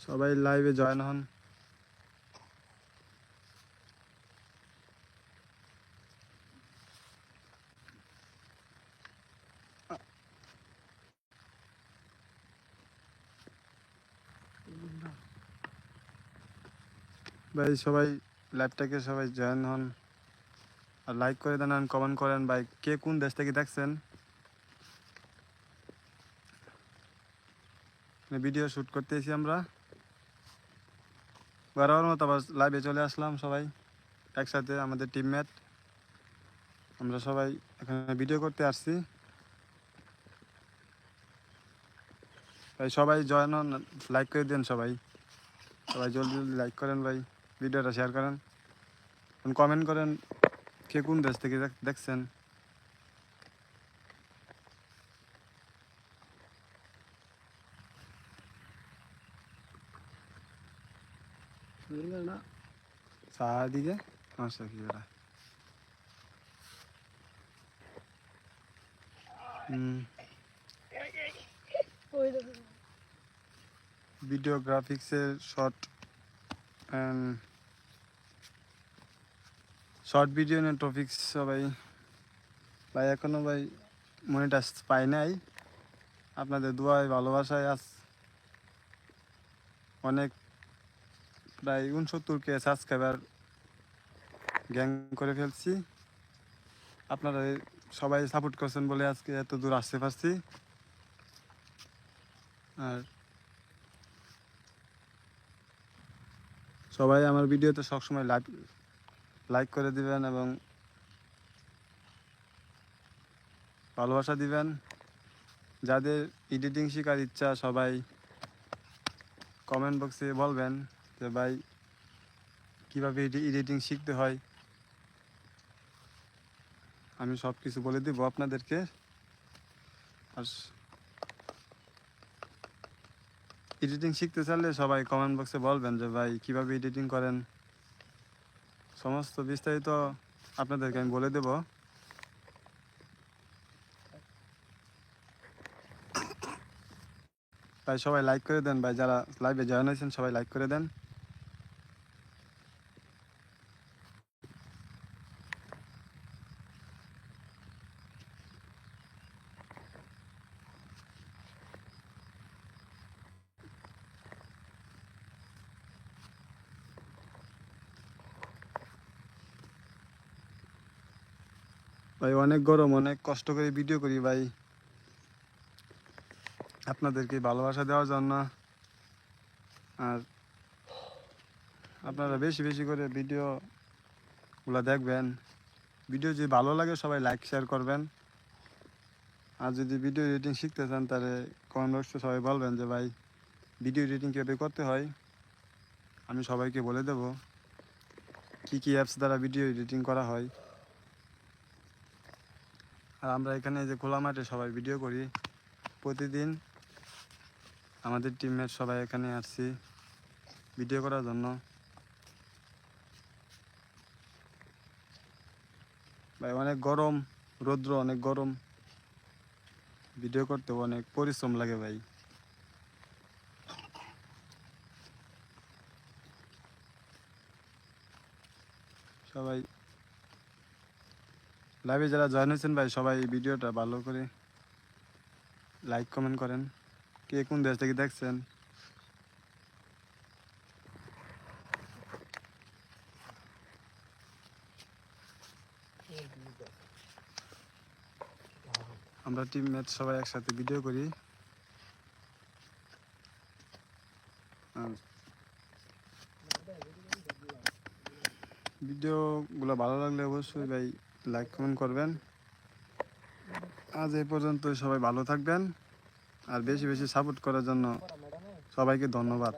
সবাই লাইভে জয়েন হন। ভাই সবাই লাইভটাকে সবাই জয়েন হন আর লাইক করে দেন আর কমেন্ট করেন ভাই কে কোন দেশ থেকে দেখছেন। ভিডিও শ্যুট করতেছি আমরা বরাবর মতো আবার লাইভে চলে আসলাম সবাই একসাথে আমাদের টিমমেট আমরা সবাই এখানে ভিডিও করতে আসছি। ভাই সবাই জয়েন হন লাইক করে দেন সবাই সবাই জলদি জলদি লাইক করেন ভাই ভিডিওটা শেয়ার করেন কমেন্ট করেন কে কোন দেশ থেকে দেখছেন। চারদিকে সমস্যা কি ওরা ভিডিওগ্রাফিক্সের শর্ট ভিডিও নিয়ে টপিক্স সবাই ভাই এখনো ভাই মনিটাইজ পাই নাই আপনাদের দোয়ায় ভালোবাসায় আজ অনেক প্রায় 69K সাবস্ক্রাইবার গ্যাং করে ফেলছি। আপনারা সবাই সাপোর্ট করছেন বলে আজকে এত দূর আসতে পারছি। আর সবাই আমার ভিডিওতে সবসময় লাইক করে দিবেন এবং ভালোবাসা দিবেন। যাদের এডিটিং শেখার ইচ্ছা সবাই কমেন্ট বক্সে বলবেন যে ভাই কীভাবে এডিটিং শিখতে হয় আমি সব কিছু বলে দিব আপনাদেরকে। আর এডিটিং শিখতে চাইলে সবাই কমেন্ট বক্সে বলবেন যে ভাই কীভাবে এডিটিং করেন সমস্ত বিস্তারিত আপনাদেরকে আমি বলে দেব। ভাই সবাই লাইক করে দেন ভাই যারা লাইভে জয়েন হয়েছেন সবাই লাইক করে দেন। ভাই অনেক গরম অনেক কষ্ট করে ভিডিও করি ভাই আপনাদেরকে ভালোবাসা দেওয়ার জন্য। আর আপনারা বেশি বেশি করে ভিডিওগুলো দেখবেন। ভিডিও যদি ভালো লাগে সবাই লাইক শেয়ার করবেন। আর যদি ভিডিও এডিটিং শিখতে চান তাহলে কমেন্ট বক্সে সবাই বলবেন যে ভাই ভিডিও এডিটিং কীভাবে করতে হয় আমি সবাইকে বলে দেব কী কী অ্যাপস দ্বারা ভিডিও এডিটিং করা হয়। আর আমরা এখানে যে খোলা মাঠে সবাই ভিডিও করি প্রতিদিন আমাদের টিমমেট সবাই এখানে আসছি ভিডিও করার জন্য। ভাই অনেক গরম রৌদ্র অনেক গরম ভিডিও করতে অনেক পরিশ্রম লাগে ভাই। সবাই লাইভে যারা জয়েন হয়েছেন ভাই সবাই ভিডিওটা ভালো করে লাইক কমেন্ট করেন কে কোন দেশ থেকে দেখছেন। আমরা টিমমেট সবাই একসাথে ভিডিও করি। ভিডিওগুলো ভালো লাগলে অবশ্যই ভাই লাইক কমেন্ট করবেন। আজ এই পর্যন্ত সবাই ভালো থাকবেন আর বেশি বেশি সাপোর্ট করার জন্য সবাইকে ধন্যবাদ।